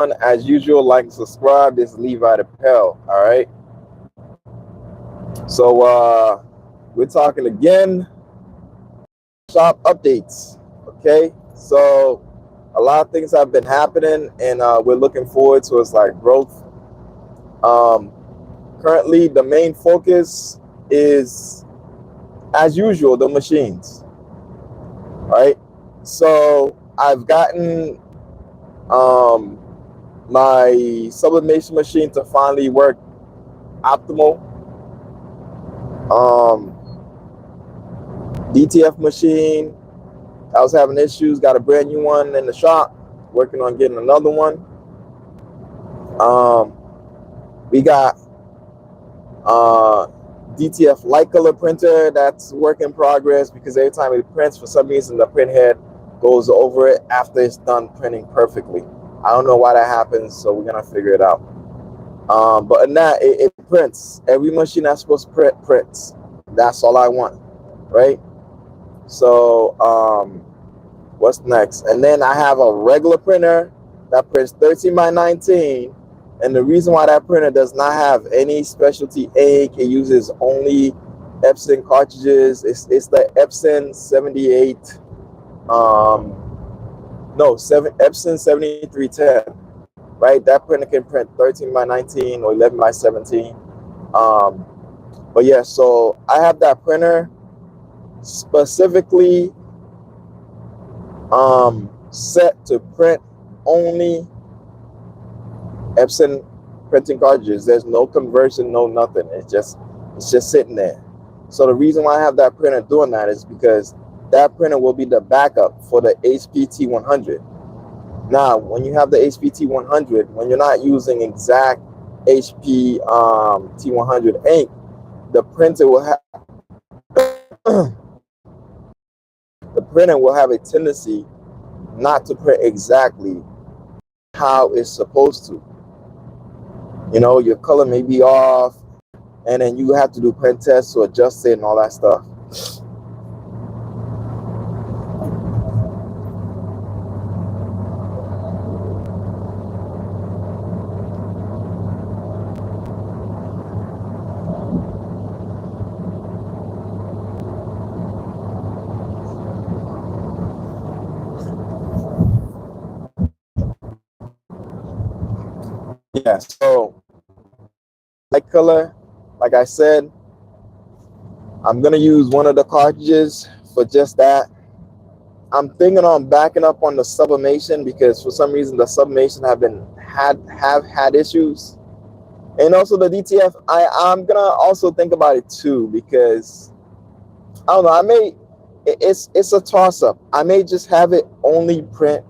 As usual, like and subscribe. This is Levi the Pell. All right. So we're talking again. Shop updates. Okay. So a lot of things have been happening, and we're looking forward to it's like growth. Um, Currently, the main focus is, as usual, the machines. Right. So I've gotten um, my sublimation machine to finally work optimal. Um, DTF machine, I was having issues. Got a brand new one in the shop. Working on getting another one. Um, we got DTF light color printer that's work in progress because every time it prints, for some reason the print head goes over it after it's done printing perfectly. I don't know why that happens, so we're gonna figure it out. But in that, it prints. Every machine that's supposed to print prints. That's all I want, right? So what's next? And then I have a regular printer that prints 13 by 19. And the reason why that printer does not have any specialty ink, it uses only Epson cartridges. It's the Epson 78, Epson 7310, right? That printer can print 13 by 19 or 11 by 17. But yeah, so I have that printer specifically set to print only Epson printing cartridges. There's no conversion, no nothing. It's just sitting there. So the reason why I have that printer doing that is because that printer will be the backup for the HPT 100. Now, when you have the HPT 100, when you're not using exact HP T100 ink, the printer will have a tendency not to print exactly how it's supposed to. You know, your color may be off, and then you have to do print tests to adjust it and all that stuff. Yeah, so light color, like I said, I'm gonna use one of the cartridges for just that. I'm thinking on backing up on the sublimation because for some reason the sublimation have had issues, and also the DTF. I'm gonna also think about it too because I don't know. It's a toss up. I may just have it only print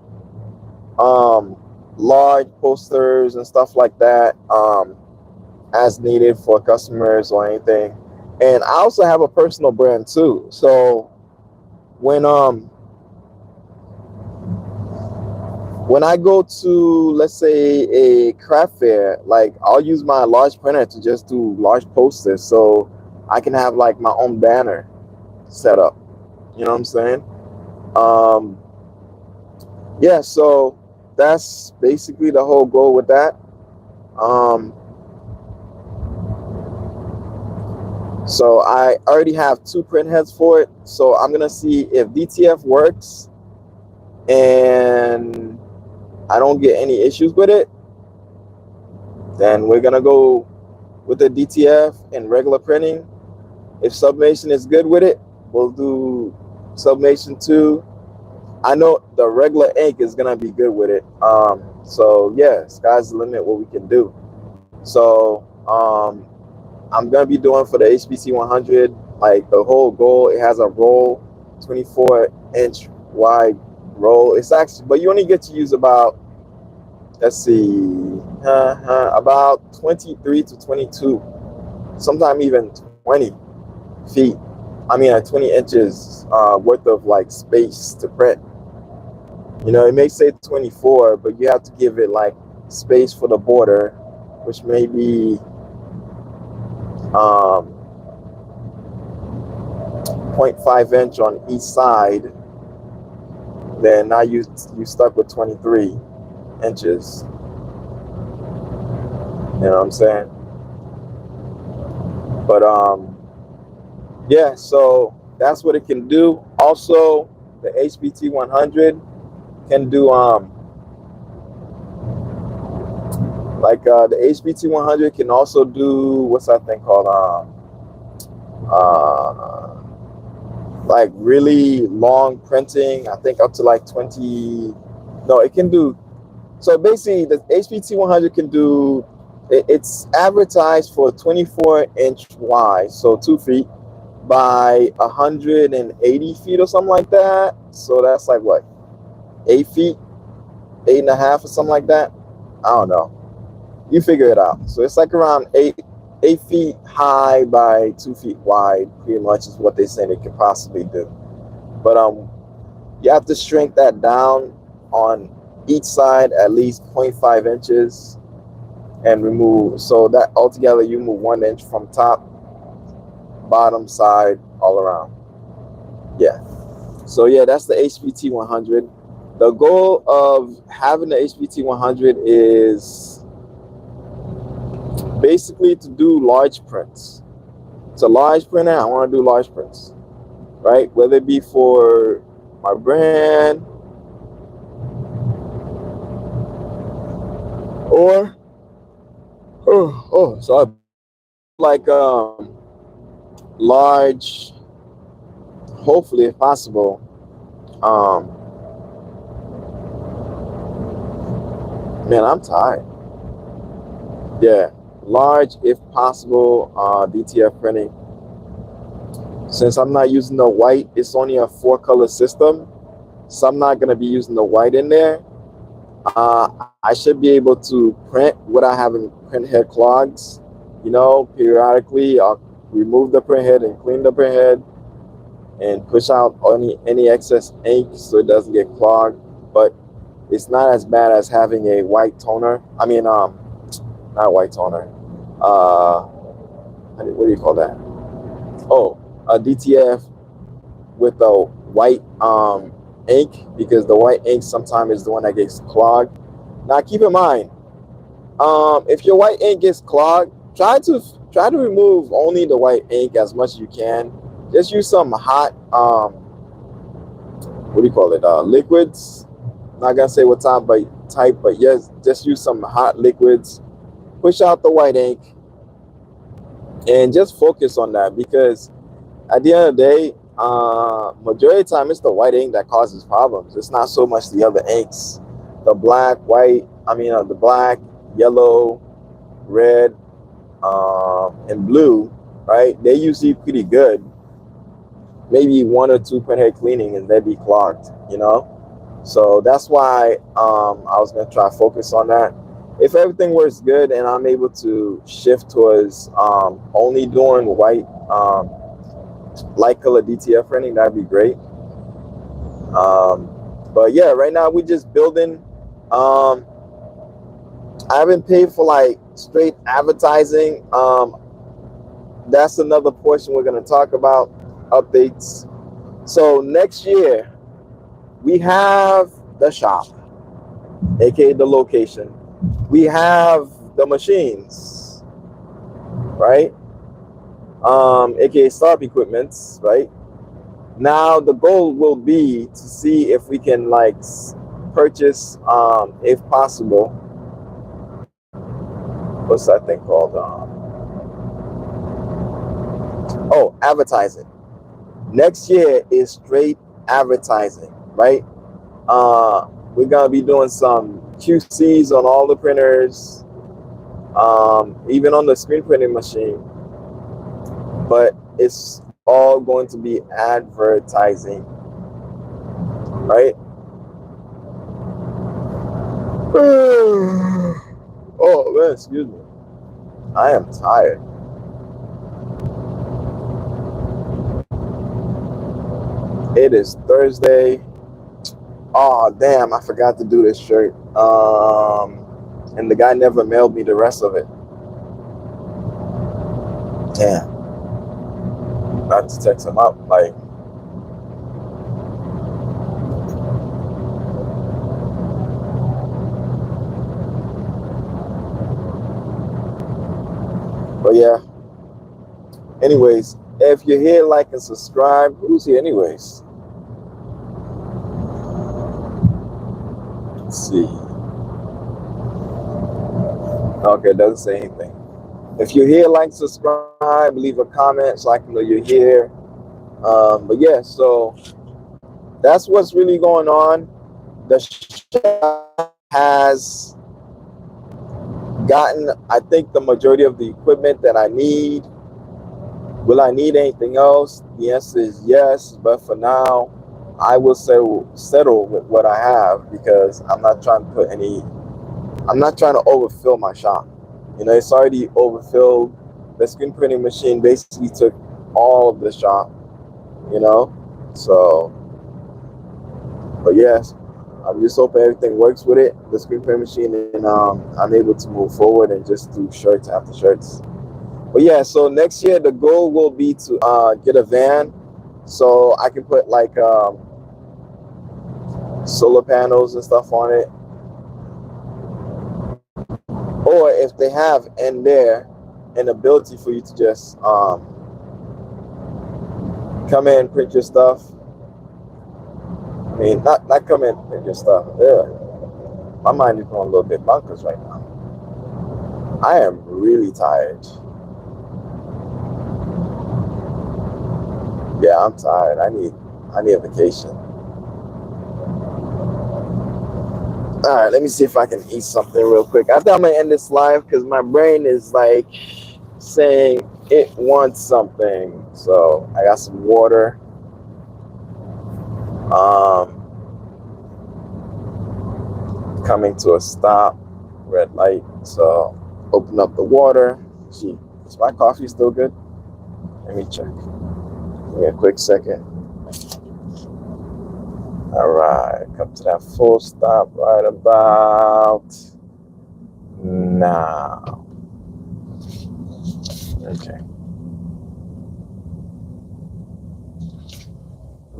um, large posters and stuff like that as needed for customers or anything. And I also have a personal brand too. So when when I go to, let's say, a craft fair, like I'll use my large printer to just do large posters, so I can have like my own banner set up. You know what I'm saying? Um, yeah. So that's basically the whole goal with that. Um, so I already have 2 print heads for it. So I'm gonna see if DTF works and I don't get any issues with it, then we're gonna go with the DTF and regular printing. If sublimation is good with it, we'll do sublimation too. I know the regular ink is gonna be good with it. So yeah, sky's the limit what we can do. So I'm gonna be doing for the HPT 100, like the whole goal. It has a roll, 24-inch wide roll. It's actually, but you only get to use about, let's see, about 23 to 22, sometimes even 20 feet. I mean, 20 inches worth of like space to print. You know, it may say 24, but you have to give it like space for the border, which may be 0.5 inch on each side. Then now you stuck with 23 inches. You know what I'm saying? But yeah, so that's what it can do. Also, the HPT 100 can do the HPT 100 can also do what's that thing called uh like really long printing. I think up to like 20. No, it can do. So basically, the HPT 100 can do. It's advertised for 24-inch wide, so 2 feet by 180 feet or something like that. So that's like what, 8 feet, 8.5 or something like that. I don't know. You figure it out. So it's like around 8 feet high by 2 feet wide. Pretty much is what they say they could possibly do. But you have to shrink that down on each side at least 0.5 inches and remove. So that altogether you move 1 inch from top, bottom, side, all around. Yeah. So yeah, that's the HPT 100. The goal of having the HPT 100 is basically to do large prints. It's a large printer. I want to do large prints, right? Whether it be for my brand or sorry, like large. Hopefully, if possible, um, man, I'm tired. Yeah, large if possible. DTF printing. Since I'm not using the white, it's only a 4-color system, so I'm not gonna be using the white in there. I should be able to print without having print head clogs. Periodically I'll remove the print head and clean the print head and push out any excess ink so it doesn't get clogged. But it's not as bad as having a white toner. I mean, not white toner. What do you call that? Oh, a DTF with the white ink, because the white ink sometimes is the one that gets clogged. Now keep in mind, if your white ink gets clogged, try to remove only the white ink as much as you can. Just use some hot what do you call it? Liquids. Not gonna say what type, but yes, just use some hot liquids. Push out the white ink and just focus on that, because at the end of the day, majority of the time it's the white ink that causes problems. It's not so much the other inks. The black, white. The black, yellow, red, and blue. Right? They usually pretty good. Maybe 1 or 2 printhead cleaning and they'd be clogged. So that's why I was gonna try to focus on that. If everything works good and I'm able to shift towards only doing white, light color DTF printing, that'd be great. But yeah, right now we're just building. I haven't paid for like straight advertising. That's another portion we're gonna talk about. Updates. So next year we have the shop, aka the location. We have the machines, right? Aka startup equipments, right? Now the goal will be to see if we can purchase, if possible. What's that thing called? Advertising. Next year is straight advertising, right? We're gonna be doing some QCs on all the printers, even on the screen printing machine. But it's all going to be advertising, right? Oh man, excuse me. I am tired. It is Thursday. Oh damn, I forgot to do this shirt. And the guy never mailed me the rest of it. Damn. Not to text him up, But yeah, anyways, if you're here, like and subscribe. Who's here anyways? Let's see. Okay, it doesn't say anything. If you're here, like, subscribe, leave a comment so I can know you're here. But yeah, so that's what's really going on. The shop has gotten, I think, the majority of the equipment that I need. Will I need anything else? The answer is yes, but for now, I will settle with what I have because I'm not trying to overfill my shop. It's already overfilled. The screen printing machine basically took all of the shop, so, but yes, I'm just hoping everything works with it, the screen printing machine, and I'm able to move forward and just do shirts after shirts. But yeah, so next year the goal will be to get a van so I can put like solar panels and stuff on it. Or if they have in there an ability for you to just come in and print your stuff. I mean, not come in and print your stuff. Yeah. My mind is going a little bit bonkers right now. I am really tired. Yeah, I'm tired. I need a vacation. All right, let me see if I can eat something real quick. I think I'm gonna end this live because my brain is like saying it wants something. So I got some water. Coming to a stop, red light. So open up the water. Gee, is my coffee still good? Let me check. Give me a quick second. All right, come to that full stop right about now. Okay.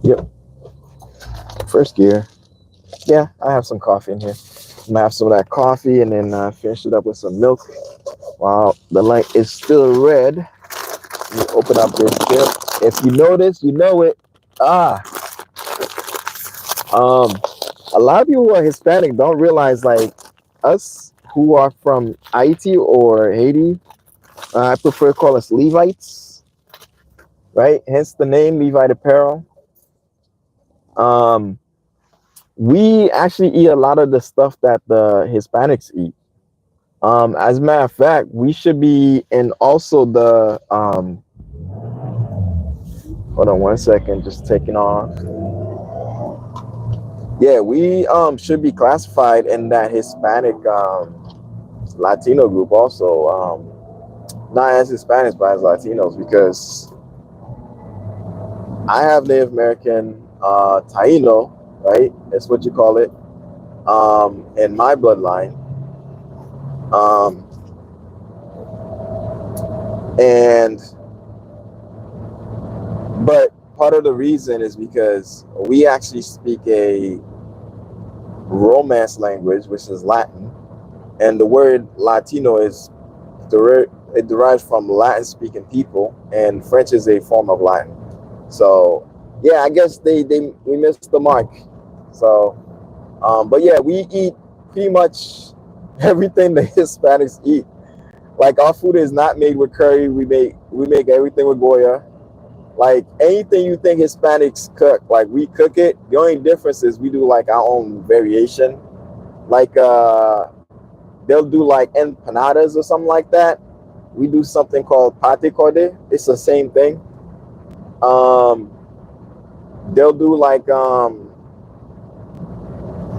Yep. First gear. Yeah, I have some coffee in here. I'm gonna have some of that coffee and then finish it up with some milk while the light is still red. Let me open up this tip. If you notice, you know it. A lot of people who are Hispanic don't realize, like, us who are from Haiti or Haiti, I prefer to call us Levites, right? Hence the name Levite Apparel. We actually eat a lot of the stuff that the Hispanics eat. As a matter of fact, we should be in also the hold on one second, just taking off. Yeah, we should be classified in that Hispanic Latino group also. Not as Hispanics, but as Latinos, because I have Native American Taino, right? That's what you call it, in my bloodline. But part of the reason is because we actually speak a Romance language, which is Latin, and the word Latino it derives from Latin-speaking people, and French is a form of Latin. So yeah, I guess we missed the mark. So, but yeah, we eat pretty much everything the Hispanics eat. Like, our food is not made with curry. We make everything with Goya. Like, anything you think Hispanics cook, like, we cook it. The only difference is we do like our own variation. Like they'll do like empanadas or something like that. We do something called pate corde. It's the same thing. They'll do like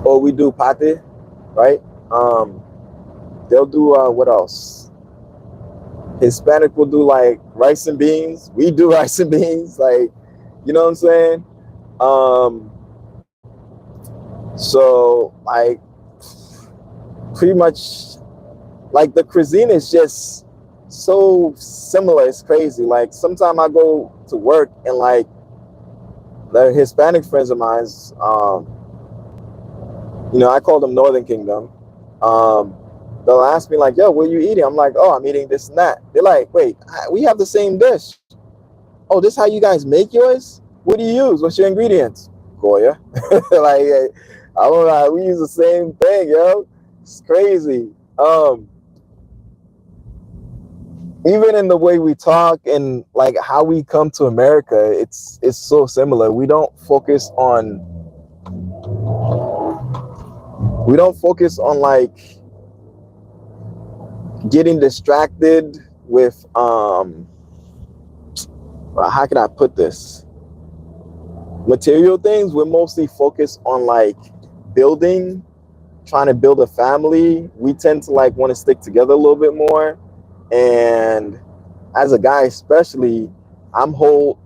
or we do pate, right? They'll do what else? Hispanic will do like rice and beans. We do rice and beans, like, you know what I'm saying? So like pretty much like the cuisine is just so similar. It's crazy. Like, sometimes I go to work and like the Hispanic friends of mine's, I call them Northern Kingdom. they'll ask me like, yo, what are you eating? I'm like, oh, I'm eating this and that. They're like, wait, we have the same dish. Oh, this how you guys make yours? What do you use? What's your ingredients? Goya. Like, I don't know. We use the same thing, yo. It's crazy. Even in the way we talk and like how we come to America, it's so similar. We don't focus on like getting distracted with how can I put this? Material things. We're mostly focused on like building, trying to build a family. We tend to like want to stick together a little bit more. And as a guy especially, I'm held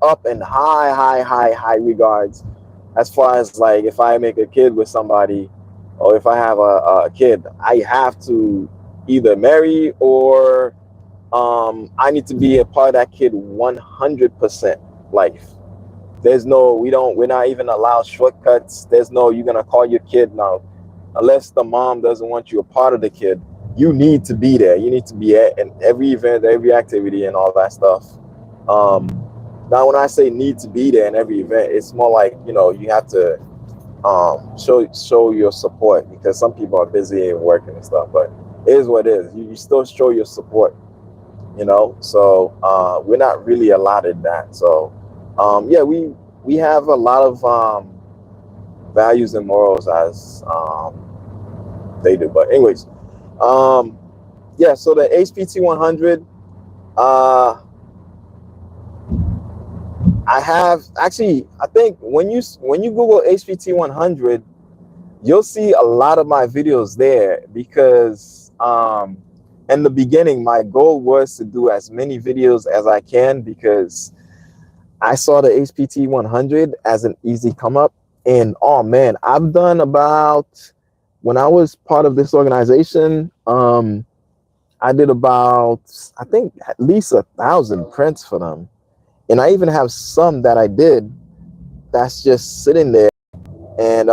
up in high regards as far as like if I make a kid with somebody or if I have a kid, I have to either marry or I need to be a part of that kid 100% life. We're not even allowed shortcuts. There's no, you're gonna call your kid now, unless the mom doesn't want you a part of the kid. You need to be there. You need to be at in every event, every activity, and all that stuff. Um, Now, when I say need to be there in every event, it's more like you have to show your support because some people are busy and working and stuff. But it is what it is. You still show your support. So we're not really allowed in that. So yeah, we have a lot of values and morals as they do. But anyways, um, yeah. So the HPT 100, uh, I have actually. I think when you Google HPT 100, you'll see a lot of my videos there because in the beginning, my goal was to do as many videos as I can because I saw the HPT 100 as an easy come up. And oh man, I've done about, when I was part of this organization, I did about, I think at least 1,000 prints for them. And I even have some that I did that's just sitting there. And,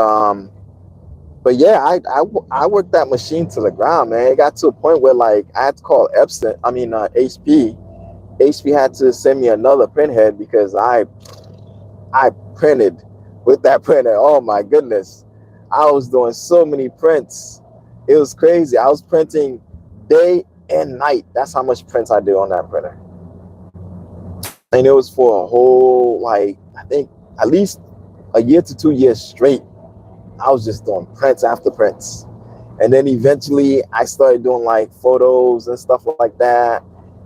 but yeah, I worked that machine to the ground, man. It got to a point where like I had to call HP. HP had to send me another print head because I printed with that printer. Oh my goodness. I was doing so many prints. It was crazy. I was printing day and night. That's how much prints I did on that printer. And it was for a whole, like, I think at least a year to 2 years straight. I was just doing prints after prints. And then eventually I started doing like photos and stuff like that.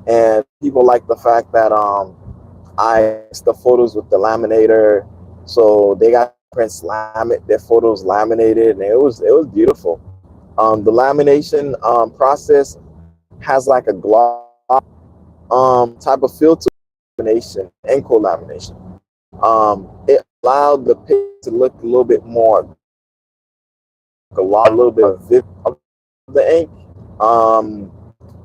And people like the fact that I mixed the photos with the laminator, so they got their photos laminated, and it was beautiful. The lamination process has like a gloss type of feel to lamination and co-lamination. It allowed the picture to look a little bit more, a little bit of the ink,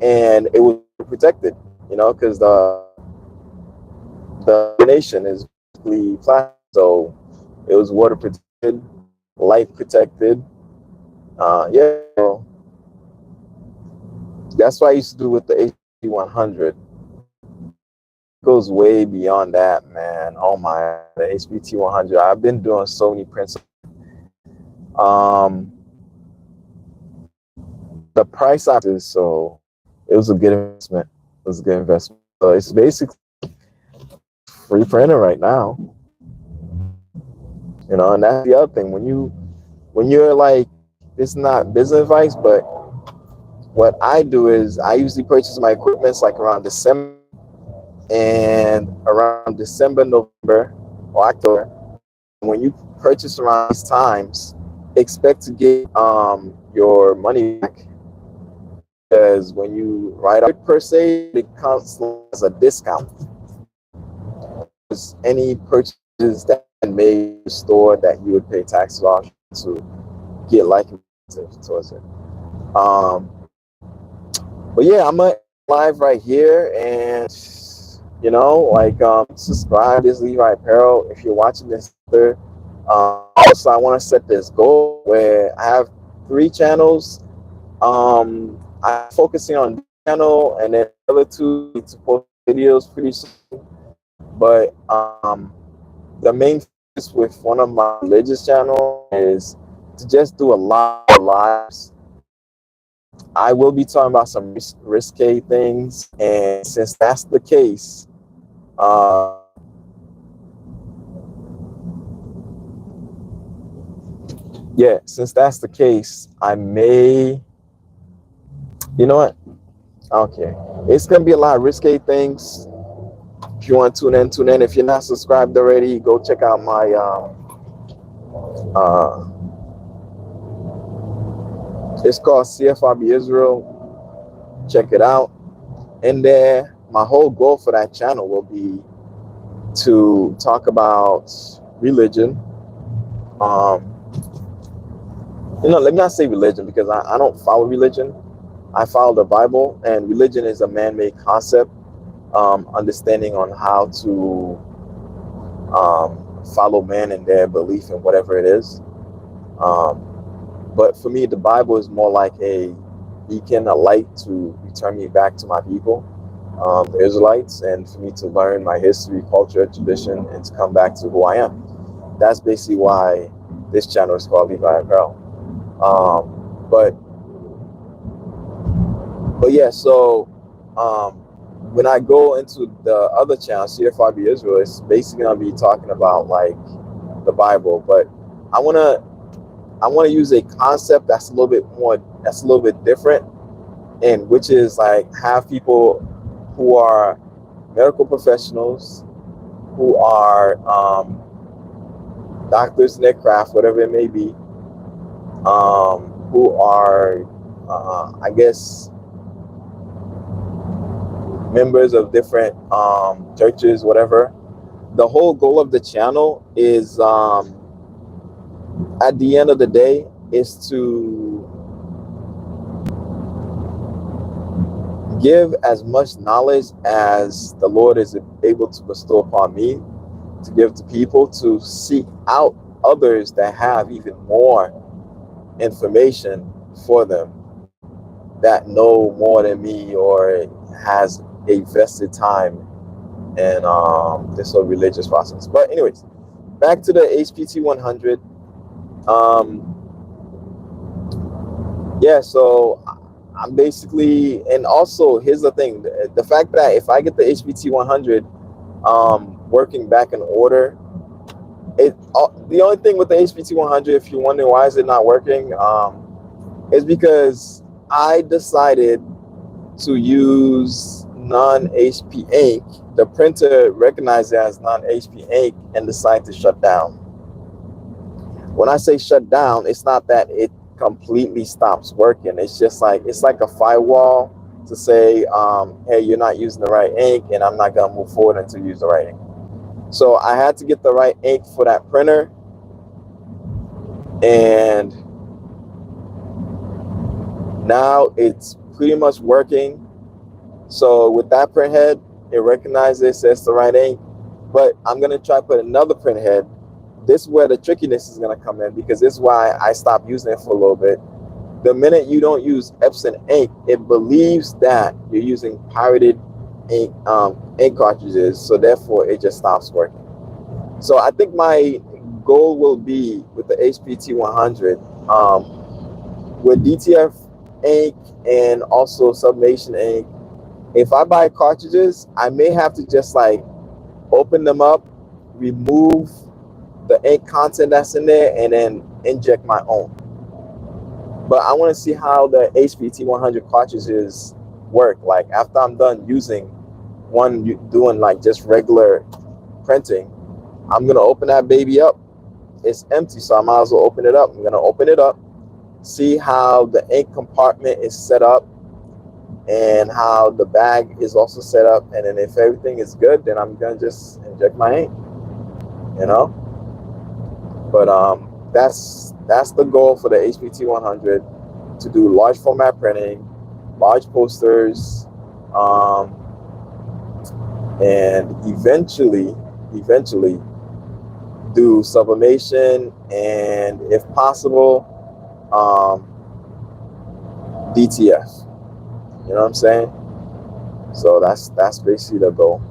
and it was protected, because the lamination is basically plastic, so it was water protected, light protected. Yeah, so that's what I used to do with the HP 100. It goes way beyond that, man. Oh my, the HPT 100. I've been doing so many prints. The price I did, so it was a good investment. It was a good investment. So it's basically free printer right now. And that's the other thing. When you're like, it's not business advice, but what I do is I usually purchase my equipment like around December, and around December, November, or October. When you purchase around these times, expect to get your money back, because when you write out per se, it counts as a discount. Any purchases that made in the store that you would pay taxes off to get like towards it. But yeah, I'm live right here, and subscribe to Levi Apparel if you're watching this. Also, I want to set this goal where I have 3 channels. I'm focusing on this channel, and then the other two I need to post videos pretty soon. But the main focus with one of my religious channel is to just do a lot more lives. I will be talking about some risque things, and since that's the case, uh, yeah, since that's the case, I may, you know what? Okay, it's gonna be a lot of risque things. If you want to tune in, tune in. If you're not subscribed already, go check out my uh, it's called CFRB Israel. Check it out. And there, my whole goal for that channel will be to talk about religion. Let me not say religion, because I don't follow religion. I follow the Bible, and religion is a man-made concept. Understanding on how to follow man in their belief in whatever it is. But for me, the Bible is more like a beacon, a light to return me back to my people, the Israelites, and for me to learn my history, culture, tradition, and to come back to who I am. That's basically why this channel is called Levi Apparel. But yeah, so when I go into the other channel, CFRB Israel, it's basically gonna be talking about like the Bible, but I wanna use a concept that's a little bit different, and which is like have people who are medical professionals, who are doctors in their craft, whatever it may be, who are I guess members of different churches, whatever. The whole goal of the channel is, at the end of the day, is to give as much knowledge as the Lord is able to bestow upon me to give to people, to seek out others that have even more information for them, that know more than me or has a vested time in this whole religious process. But anyways, back to the HPT 100. Yeah, so I'm basically, and also here's the thing: the fact that if I get the HPT 100 working back in order, the only thing with the HPT 100, if you're wondering why is it not working, is because I decided to use non-HP ink. The printer recognized it as non-HP ink and decided to shut down. When I say shut down, it's not that it completely stops working. It's just like, it's like a firewall to say, hey, you're not using the right ink, and I'm not gonna move forward until you use the right ink. So I had to get the right ink for that printer, and now it's pretty much working. So with that print head, it recognizes it, says the right ink, but I'm gonna try to put another print head. This is where the trickiness is gonna come in, because this is why I stopped using it for a little bit. The minute you don't use Epson ink, it believes that you're using pirated ink, ink cartridges, so therefore it just stops working. So I think my goal will be with the HPT 100, with DTF ink and also Submation ink. If I buy cartridges, I may have to just like open them up, remove the ink content that's in there, and then inject my own. But I want to see how the HPT 100 cartridges work. Like after I'm done using one, doing like just regular printing, I'm gonna open that baby up. It's empty, so I might as well open it up. I'm gonna open it up, see how the ink compartment is set up, and how the bag is also set up, and then if everything is good, then I'm gonna just inject my ink, you know. But that's the goal for the HPT 100, to do large format printing, large posters, and eventually do sublimation, and if possible, DTF. You know what I'm saying? So that's basically the goal.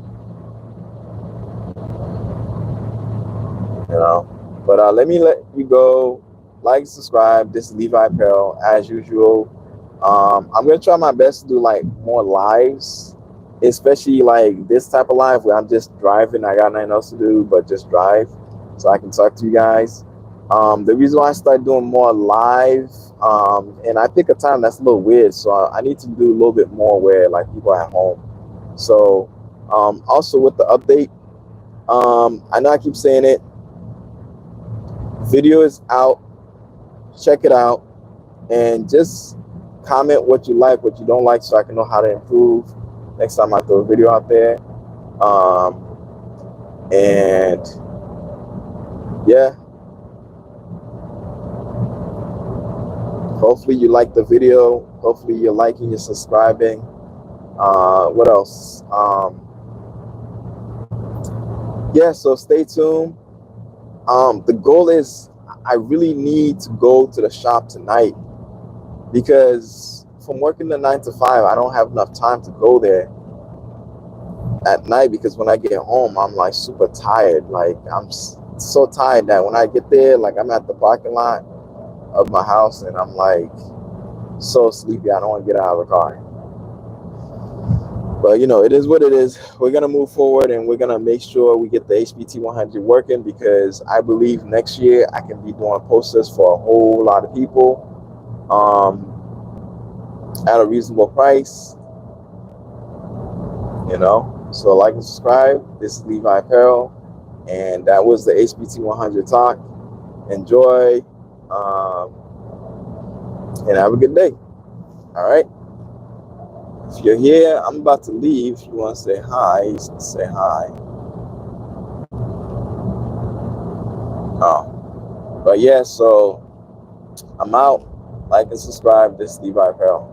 You know. But let me let you go. Like, subscribe. This is Levi Apparel as usual. I'm gonna try my best to do like more lives, especially like this type of live where I'm just driving. I got nothing else to do but just drive, so I can talk to you guys. The reason why I started doing more live, and I pick a time that's a little weird, so I need to do a little bit more where like people are at home. So also with the update, I know I keep saying it. Video is out. Check it out, and just comment what you like, what you don't like, so I can know how to improve next time I throw a video out there. And yeah, hopefully you like the video. Hopefully you're liking, you're subscribing. What else? Yeah, so stay tuned. The goal is I really need to go to the shop tonight, because from working the 9 to 5, I don't have enough time to go there at night, because when I get home, I'm like super tired. Like I'm so tired that when I get there, like I'm at the parking lot of my house and I'm like so sleepy. I don't want to get out of the car. But you know, it is what it is. We're gonna move forward and we're gonna make sure we get the HPT 100 working, because I believe next year I can be doing posters for a whole lot of people at a reasonable price. You know, so like and subscribe. This is Levi Apparel, and that was the HPT 100 talk. Enjoy, and have a good day. All right. If you're here, I'm about to leave. If you want to say hi, you can say hi. But yeah, so I'm out. Like and subscribe. This is Levi Apparel.